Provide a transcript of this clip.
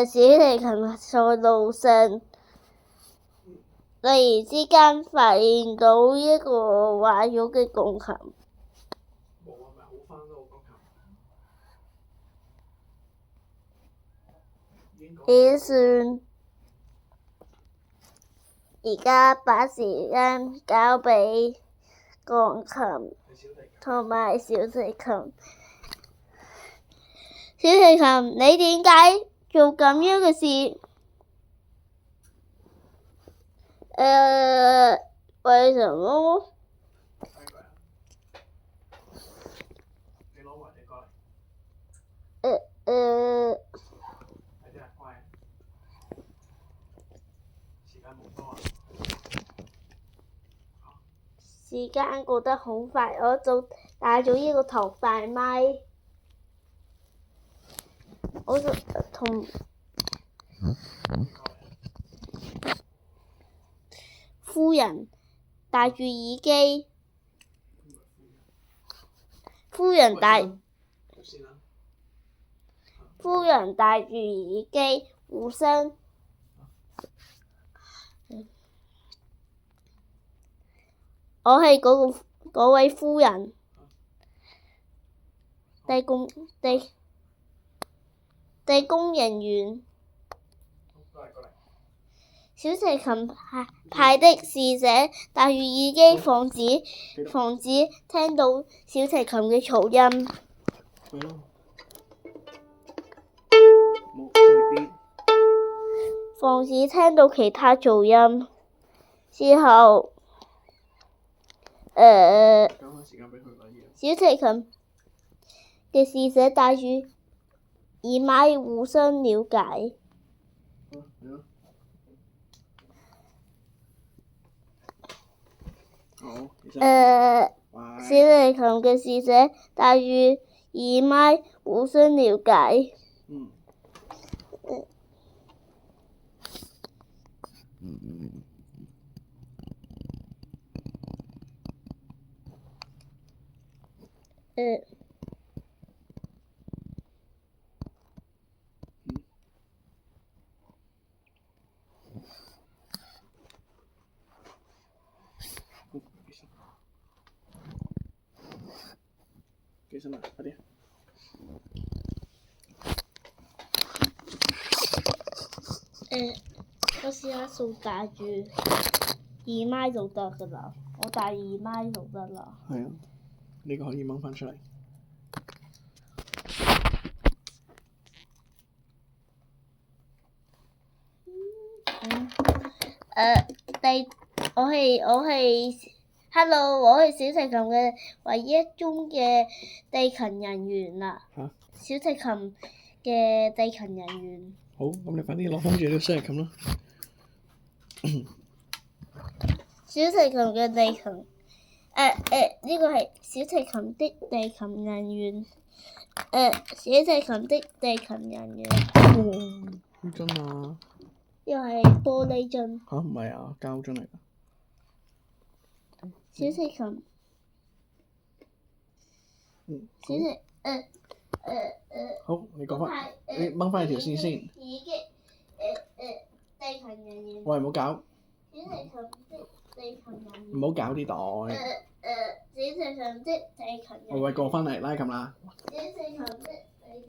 小提琴在路上，突然之間發現到一個壞咗嘅鋼琴。冇啊，咪好返咯，鋼琴。點算？而家把時間交俾鋼琴同埋小提琴。小提琴，你點解做咁樣嘅事？為什麼？你攞埋你過嚟。係啲人乖。時間冇多啊。時間過得好快，我就帶咗呢個頭髮咪。我就同夫人戴住耳機，夫人戴住耳機互相。我係嗰位夫人，地工人員。小提琴派的使者戴住耳機，防止聽到小提琴嘅噪音。防止聽到其他噪音。之後，小提琴嘅使者戴住耳麥互相了解。小提琴嘅使者戴住耳麥互相了解。起身啦，快啲！我試下數戴住耳麥就得㗎啦，我戴耳麥就得啦。係啊，呢個可以掹返出嚟。我係 Hello， 我係小提琴嘅唯一中嘅地勤人員啦。小提琴嘅地勤人員。好，咁你快啲攞翻住呢個小提琴啦。小提琴嘅地勤，呢個係小提琴的地勤人員。小提琴的地勤人員。咩樽啊？又係玻璃樽。吓？唔係啊，膠樽嚟㗎。小提琴。小提好，你講翻，你掹翻你條線先。地勤人員。喂，唔好搞。小提琴的地勤人員。唔好搞啲袋。小提琴的地勤人員。喂，過翻嚟拉琴啦。